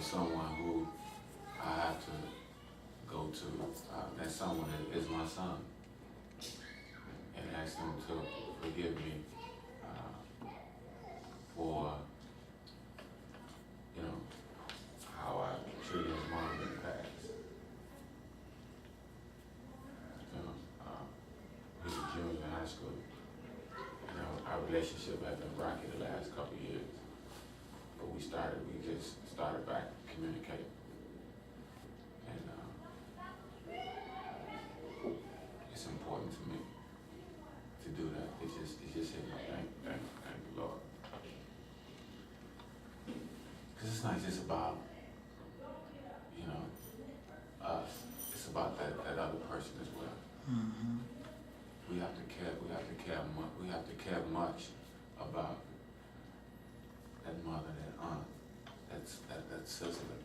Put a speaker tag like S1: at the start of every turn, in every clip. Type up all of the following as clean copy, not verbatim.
S1: someone who I have to go to, that someone is my son, and ask him to forgive me for, you know, how I treated his mom in the past. You know, he's a junior in high school. You know, our relationship had been rocky the last couple of years, but we just started back communicating. And it's important to me to do that. It just hit me. Thank the Lord. Because it's not just about, you know, us. It's about that other person as well.
S2: Mm-hmm.
S1: We have to care. We have to care much about that mother, that aunt, that sister,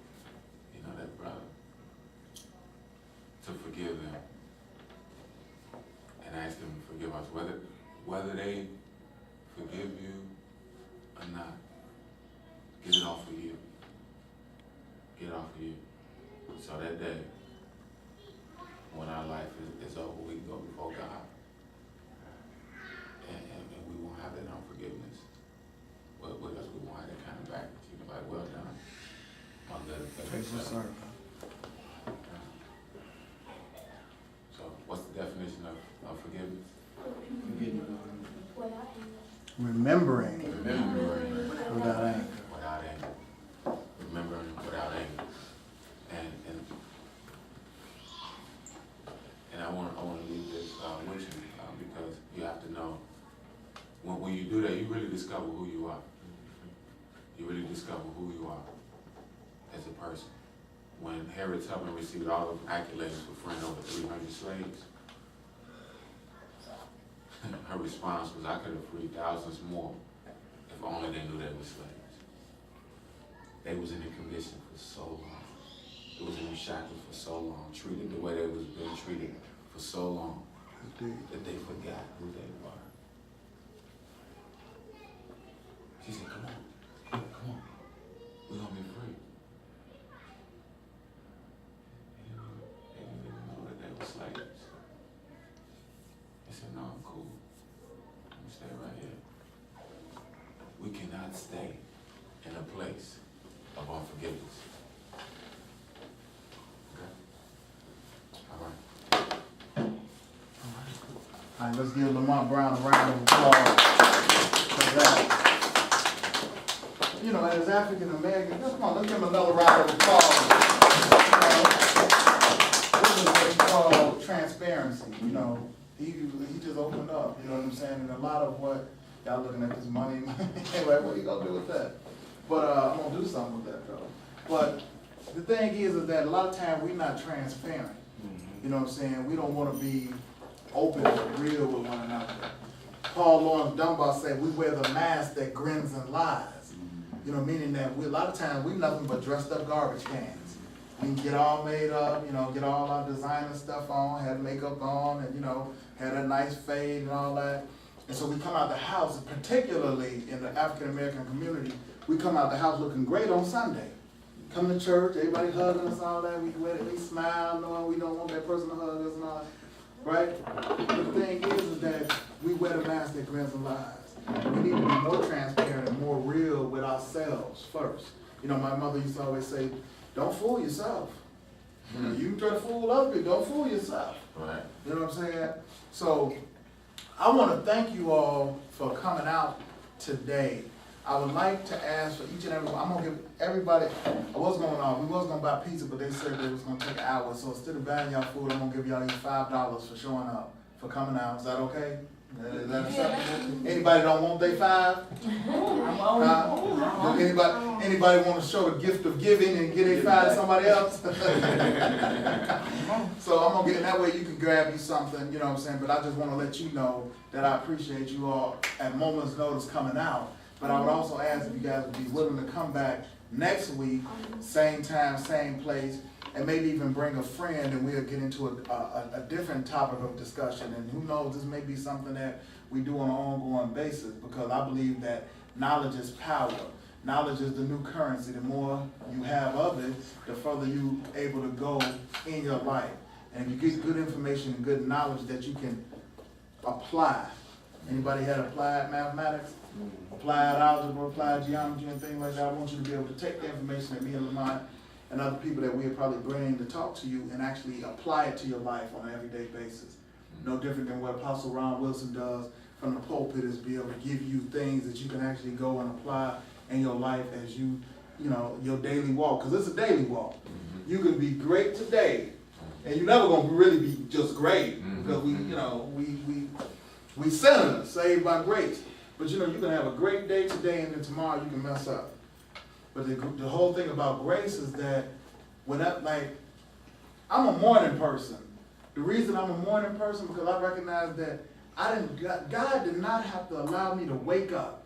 S1: you know, that brother. To forgive them and ask them to forgive us, whether they forgive you or not. Get it off of you. Get it off of you. So that day, when our life is over, we can go before God. And we won't have that unforgiveness. Because we won't have that kind of back. You know, like, well done, my good and faithful servant. So, what's the definition of forgiveness?
S2: Remembering without anger.
S1: Without anger. Remembering without anger. And I want to leave this with you because you have to know when you do that, you really discover who you are. You really discover who you are as a person. When Harriet Tubman received all of the accolades for freeing over 300 slaves, her response was, I could have freed thousands more if only they knew they were slaves. They was in a condition for so long. It was in shackles for so long, treated the way they was being treated for so long that they forgot who they were. She said, come on, we're gonna be free. They didn't even know that they were slaves. They said, no, I'm cool. I'm gonna stay right here. We cannot stay in a place of unforgiveness. Okay? All right.
S2: All right, let's give Lamont Brown a round of applause for that. You know, as African Americans, come on, let's give him another round of applause. This is what he called transparency. You know, he just opened up. You know what I'm saying? And a lot of what y'all looking at this money, anyway, what are you gonna do with that? But I'm gonna do something with that though. But the thing is that a lot of times we're not transparent. You know what I'm saying? We don't want to be open or real with one another. Paul Lawrence Dunbar said, we wear the mask that grins and lies. You know, meaning that a lot of times we nothing but dressed up garbage cans. We can get all made up, you know, get all our designer stuff on, had makeup on, and, you know, had a nice fade and all that. And so we come out the house, particularly in the African American community, we come out the house looking great on Sunday. Come to church, everybody hugging us, all that. We smile, knowing we don't want that person to hug us and all that, right? But the thing is that we wear the mask that grins and lies. We need to be more transparent and more real with ourselves first. You know, my mother used to always say, don't fool yourself. You know, you can try to fool other people, don't fool yourself.
S1: Right.
S2: You know what I'm saying? So I want to thank you all for coming out today. I would like to ask for each and every one. I'm gonna give everybody. We was gonna buy pizza, but they said they was gonna take an hour. So instead of buying y'all food, I'm gonna give y'all $5 for showing up, for coming out. Is that okay? Is that acceptable? Anybody don't want their $5? Anybody want to show the gift of giving and get a $5 to somebody else? So I'm gonna get in that way. You can grab you something. You know what I'm saying? But I just want to let you know that I appreciate you all at moment's notice coming out. But I would also ask if you guys would be willing to come back next week, same time, same place, and maybe even bring a friend, and we'll get into a different topic of discussion. And who knows, this may be something that we do on an ongoing basis, because I believe that knowledge is power. knowledge is the new currency. The more you have of it, the further you able to go in your life. And if you get good information and good knowledge that you can apply. Anybody had applied mathematics, applied algebra, applied geometry and things like that? I want you to be able to take the information that me and Lamont and other people that we'll probably bring in to talk to you and actually apply it to your life on an everyday basis. No different than what Apostle Ron Wilson does from the pulpit, is be able to give you things that you can actually go and apply in your life as you know, your daily walk, because it's a daily walk. You can be great today, and you're never gonna really be just great, because we sinners saved by grace. But you know, you can have a great day today, and then tomorrow you can mess up. But the whole thing about grace is that I'm a morning person. The reason I'm a morning person because I recognize that God did not have to allow me to wake up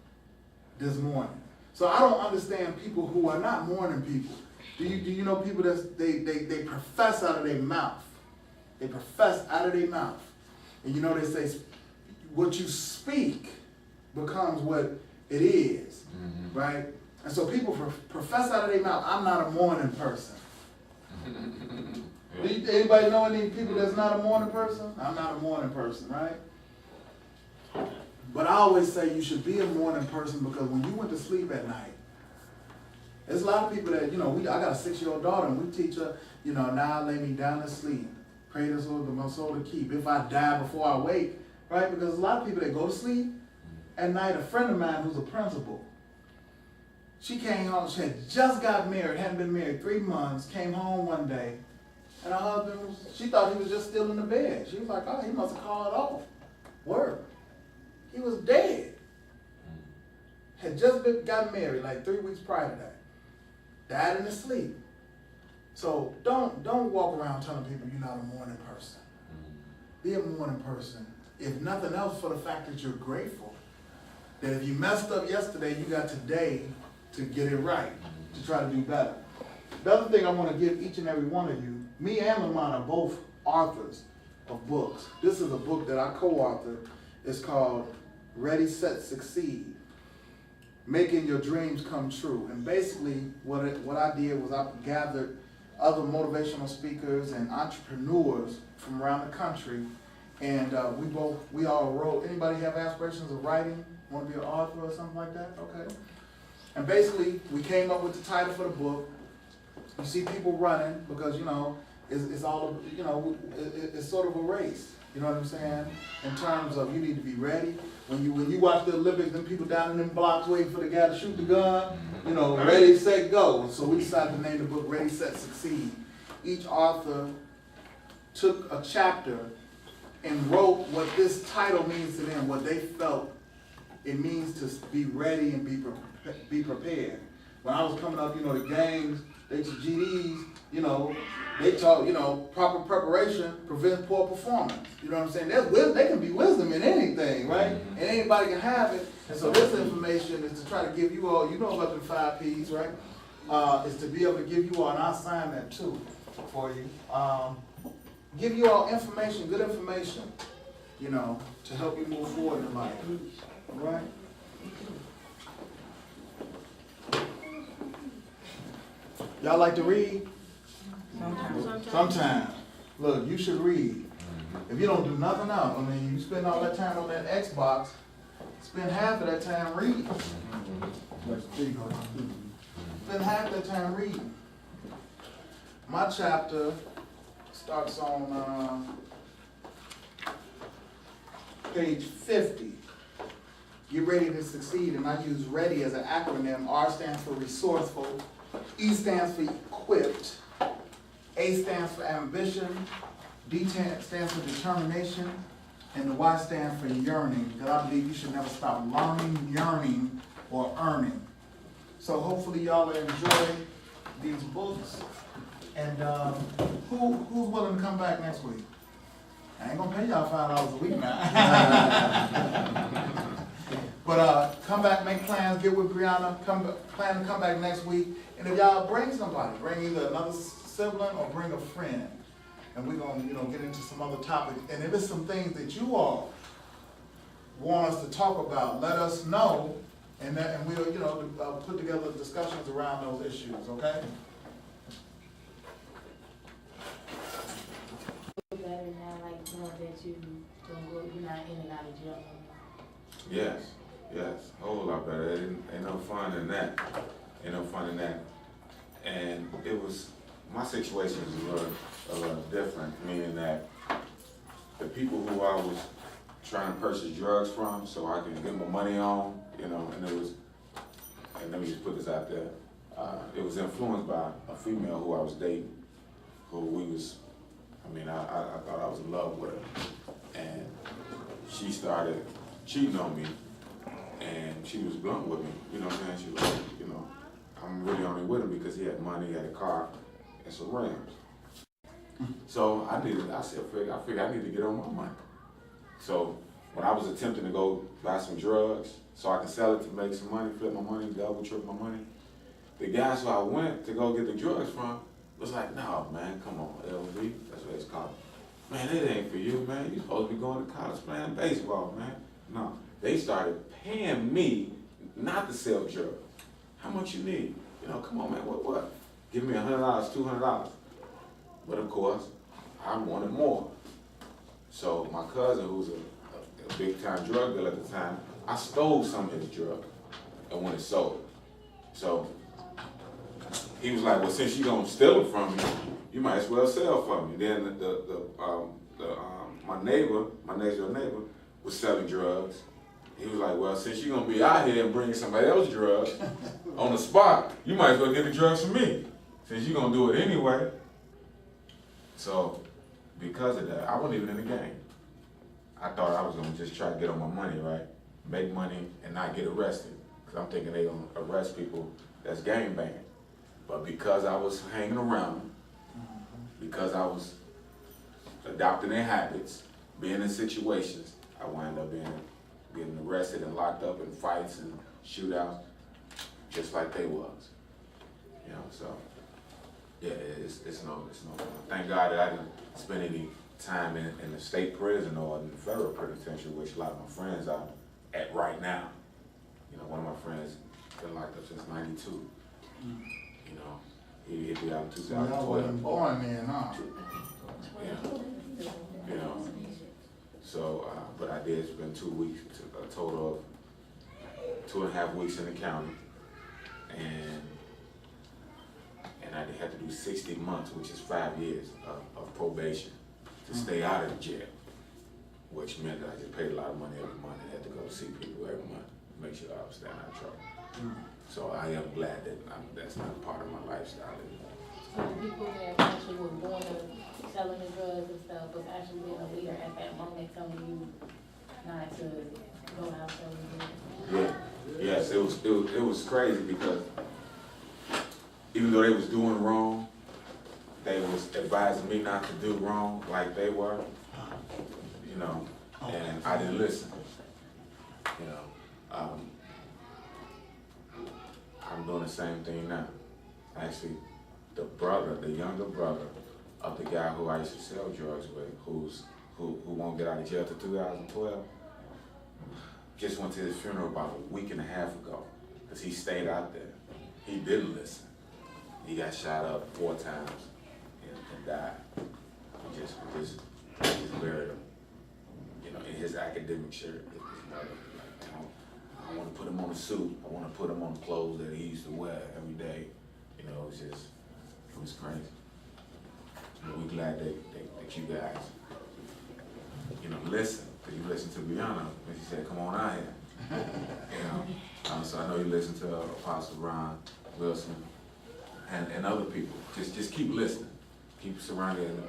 S2: this morning. So I don't understand people who are not morning people. Do you know people that they profess out of their mouth? They profess out of their mouth. And you know they say what you speak becomes what it is, right? And so people profess out of their mouth, I'm not a morning person. Anybody know any people that's not a morning person? I'm not a morning person, right? But I always say you should be a morning person because when you went to sleep at night, there's a lot of people that, I got a 6-year-old daughter and we teach her, now lay me down to sleep. Pray this Lord to my soul to keep. If I die before I wake, right? Because there's a lot of people that go to sleep at night. A friend of mine who's a principal, she came home, she had just got married, hadn't been married 3 months, came home one day, and her husband, she thought he was just still in the bed. She was like, oh, he must have called off work. He was dead. Had just got married like 3 weeks prior to that. Died in his sleep. So don't walk around telling people you're not a morning person. Be a morning person. If nothing else, for the fact that you're grateful. That if you messed up yesterday, you got today to get it right, to try to do better. The other thing I want to give each and every one of you, me and Lamont are both authors of books. This is a book that I co-authored. It's called Ready, Set, Succeed, Making Your Dreams Come True. And basically what I did was I gathered other motivational speakers and entrepreneurs from around the country, and we all wrote. Anybody have aspirations of writing? Want to be an author or something like that? Okay. And basically, we came up with the title for the book. You see people running because, it's all, it's sort of a race. You know what I'm saying? In terms of you need to be ready. When you watch the Olympics, them people down in them blocks waiting for the guy to shoot the gun, ready, set, go. So we decided to name the book Ready, Set, Succeed. Each author took a chapter and wrote what this title means to them, what they felt it means to be ready and be prepared. When I was coming up, the games, the GDs, they taught, proper preparation prevents poor performance. You know what I'm saying? There can be wisdom in anything, right? And anybody can have it. And so this information is to try to give you all, about the 5 Ps, right? Is to be able to give you all, and I'll sign that too for you. Give you all information, good information, to help you move forward in life. All right? Y'all like to read? Sometimes. Look, you should read. If you don't do nothing else, you spend all that time on that Xbox, spend half of that time reading. Spend half that time reading. My chapter starts on page 50. Get ready to succeed, and I use READY as an acronym. R stands for resourceful, E stands for equipped, A stands for ambition, D stands for determination, and the Y stands for yearning, because I believe you should never stop learning, yearning, or earning. So hopefully y'all enjoy these books, and who's willing to come back next week? I ain't gonna pay y'all $5 a week now. But come back, make plans, get with Brianna, plan to come back next week. And if y'all bring somebody, bring either another sibling or bring a friend. And we're gonna, get into some other topics. And if there's some things that you all want us to talk about, let us know. And we'll, you know, put together discussions around those issues, okay?
S3: Better now, like knowing that you don't go, you're not in and out of jail anymore.
S1: Yes, a whole lot better. Ain't no fun in that. Ain't no fun in that. And it was, my situation was a little different, meaning that the people who I was trying to purchase drugs from so I could get my money on, you know, and it was, and let me just put this out there, it was influenced by a female who I was dating, who we was, I mean, I thought I was in love with her, and she started cheating on me, and she was blunt with me, you know what I'm saying? She was like, you know, I'm really only with him because he had money, he had a car, and some rims. So I figured I need to get on my money. So when I was attempting to go buy some drugs so I could sell it to make some money, flip my money, double, triple my money, the guys who I went to go get the drugs from was like, no, man, come on, LV, that's what it's called. Man, it ain't for you, man. You supposed to be going to college playing baseball, man. No, they started paying me not to sell drugs. How much you need? You know, come on, man, what? Give me $100, $200. But of course, I wanted more. So my cousin, who's a big time drug dealer at the time, I stole some of his drugs and went and sold it. So he was like, well, since you gonna steal it from me, you might as well sell for me. Then my next door neighbor was selling drugs. He was like, well, since you're gonna be out here and bringing somebody else's drugs on the spot, you might as well get the drugs from me, since you're gonna do it anyway. So because of that, I wasn't even in the game. I thought I was gonna just try to get on my money, right? Make money and not get arrested. Cause I'm thinking they gonna arrest people that's gang banging. But because I was hanging around them, because I was adopting their habits, being in situations, I wound up getting arrested and locked up in fights and shootouts, just like they was. You know, so yeah, it's no fun. Thank God that I didn't spend any time in the state prison or in the federal penitentiary, which a lot of my friends are at right now. You know, one of my friends been locked up since '92. You know, he hit me out in 2012.
S2: Y'all wasn't born then, huh?
S1: Yeah. You know, so, but I did spend 2 weeks, a total of 2.5 weeks in the county, and I had to do 60 months, which is 5 years of probation to stay out of the jail, which meant that I just paid a lot of money every month and had to go see people every month to make sure I was staying out of trouble. So I am glad that that's not part of my lifestyle anymore.
S3: So the people that actually were born of selling the drugs and stuff was actually being a leader at that moment, telling you not to go out selling drugs.
S1: Yeah, yes, it was crazy because even though they was doing wrong, they was advising me not to do wrong like they were, you know, and I didn't listen. You know, I'm doing the same thing now. Actually, the younger brother of the guy who I used to sell drugs with, who won't get out of jail till 2012, just went to his funeral about a week and a half ago, because he stayed out there. He didn't listen. He got shot up 4 times and died. We just buried him, you know, in his academic shirt. I want to put him on a suit. I want to put him on clothes that he used to wear every day. You know, it was crazy. But we're glad that you guys, you know, listen. Because you listen to Brianna when she said, come on out here. You know, so I know you listen to Apostle Ron Wilson and other people. Just keep listening. Keep surrounding.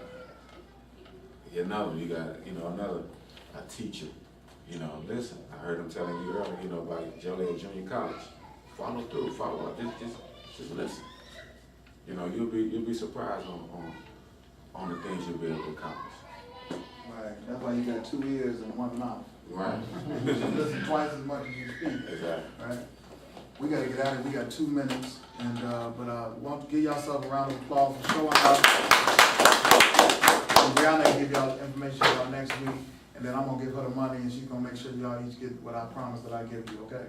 S1: You got, you know, a teacher. You know, listen. I heard him telling you earlier, you know, about Joliet Junior College. Follow through, follow up. Just listen. You know, you'll be surprised on the things you'll be able to accomplish.
S2: Right. That's why you got 2 ears and 1 mouth.
S1: Right.
S2: You listen twice as much as you speak.
S1: Exactly.
S2: Right. We got to get out of here. We got 2 minutes, and want to give yourself a round of applause for showing up. And Brianna will give y'all information about next week, and then I'm gonna give her the money, and she's gonna make sure y'all each get what I promised that I give you. Okay.